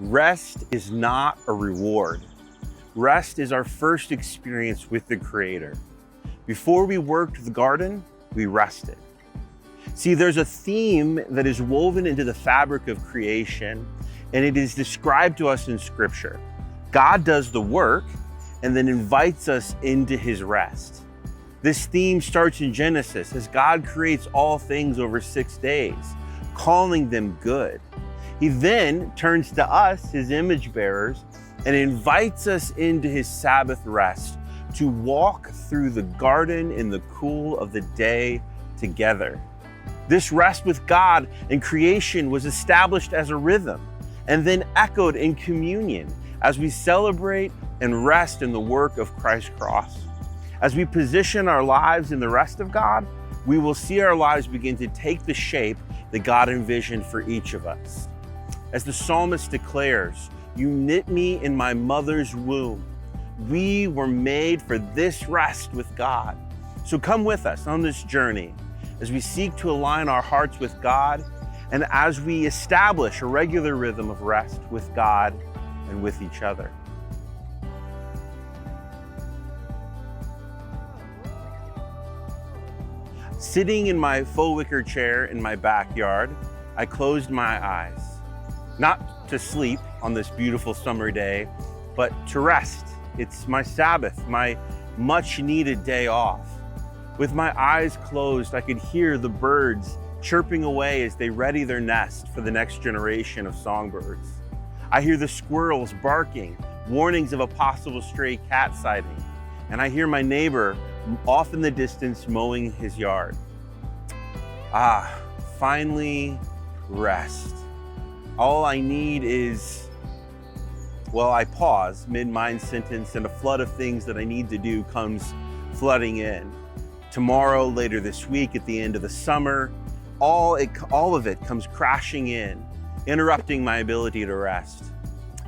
Rest is not a reward. Rest is our first experience with the Creator. Before we worked the garden, we rested. See, there's a theme that is woven into the fabric of creation, and it is described to us in Scripture. God does the work and then invites us into His rest. This theme starts in Genesis as God creates all things over 6 days, calling them good. He then turns to us, His image bearers, and invites us into His Sabbath rest to walk through the garden in the cool of the day together. This rest with God and creation was established as a rhythm and then echoed in communion as we celebrate and rest in the work of Christ's cross. As we position our lives in the rest of God, we will see our lives begin to take the shape that God envisioned for each of us. As the psalmist declares, "You knit me in my mother's womb." We were made for this rest with God. So come with us on this journey as we seek to align our hearts with God and as we establish a regular rhythm of rest with God and with each other. Sitting in my faux wicker chair in my backyard, I closed my eyes. Not to sleep on this beautiful summer day, but to rest. It's my Sabbath, my much needed day off. With my eyes closed, I could hear the birds chirping away as they ready their nest for the next generation of songbirds. I hear the squirrels barking, warnings of a possible stray cat sighting. And I hear my neighbor off in the distance mowing his yard. Finally, rest. All I need is, I pause mid-mind sentence and a flood of things that I need to do comes flooding in. Tomorrow, later this week, at the end of the summer, all of it comes crashing in, interrupting my ability to rest.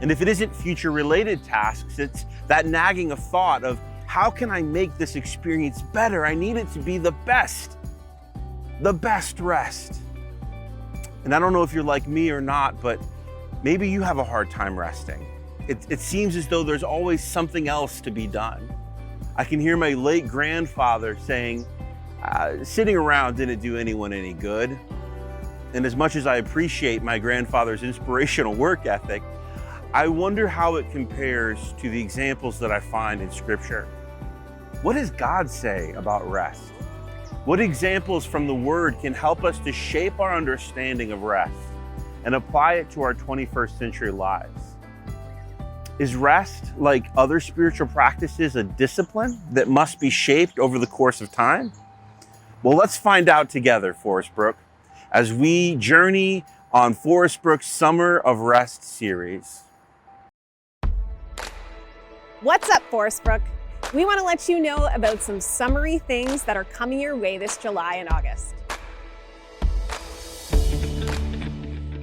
And if it isn't future-related tasks, it's that nagging of thought of, how can I make this experience better? I need it to be the best rest. And I don't know if you're like me or not, but maybe you have a hard time resting. It seems as though there's always something else to be done. I can hear my late grandfather saying, sitting around didn't do anyone any good. And as much as I appreciate my grandfather's inspirational work ethic, I wonder how it compares to the examples that I find in Scripture. What does God say about rest? What examples from the Word can help us to shape our understanding of rest and apply it to our 21st century lives? Is rest, like other spiritual practices, a discipline that must be shaped over the course of time? Well, let's find out together, Forest Brook, as we journey on Forest Brook's Summer of Rest series. What's up, Forest Brook? We want to let you know about some summery things that are coming your way this July and August.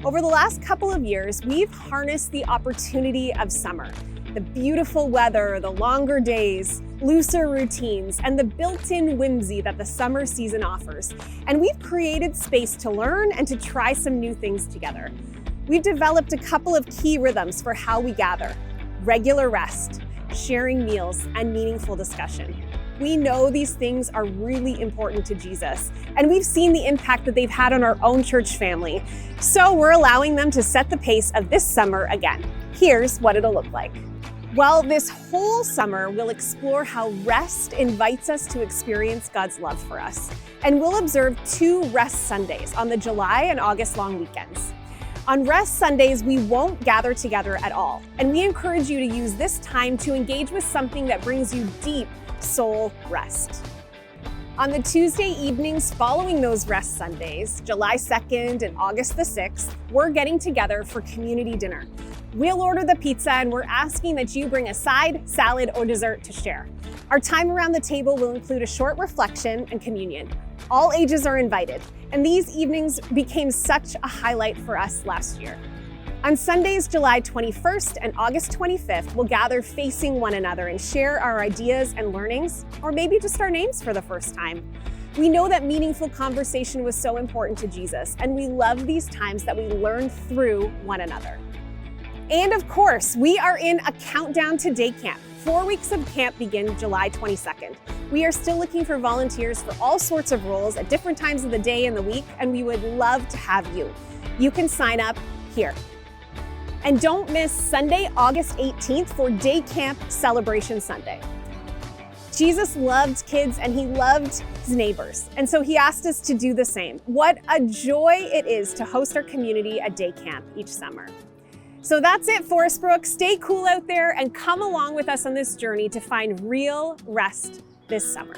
Over the last couple of years, we've harnessed the opportunity of summer. The beautiful weather, the longer days, looser routines, and the built-in whimsy that the summer season offers. And we've created space to learn and to try some new things together. We've developed a couple of key rhythms for how we gather: regular rest, sharing meals, and meaningful discussion. We know these things are really important to Jesus, and we've seen the impact that they've had on our own church family. So we're allowing them to set the pace of this summer again. Here's what it'll look like. Well, this whole summer, we'll explore how rest invites us to experience God's love for us. And we'll observe 2 Rest Sundays on the July and August long weekends. On Rest Sundays, we won't gather together at all, and we encourage you to use this time to engage with something that brings you deep soul rest. On the Tuesday evenings following those Rest Sundays, July 2nd and August the 6th, we're getting together for community dinner. We'll order the pizza, and we're asking that you bring a side, salad, or dessert to share. Our time around the table will include a short reflection and communion. All ages are invited, and these evenings became such a highlight for us last year. On Sundays, July 21st and August 25th, we'll gather facing one another and share our ideas and learnings, or maybe just our names for the first time. We know that meaningful conversation was so important to Jesus, and we love these times that we learn through one another. And of course, we are in a countdown to day camp. 4 weeks of camp begin July 22nd. We are still looking for volunteers for all sorts of roles at different times of the day and the week, and we would love to have you. You can sign up here. And don't miss Sunday, August 18th for Day Camp Celebration Sunday. Jesus loved kids and he loved his neighbors, and so he asked us to do the same. What a joy it is to host our community at day camp each summer. So that's it, Forest Brook. Stay cool out there and come along with us on this journey to find real rest this summer.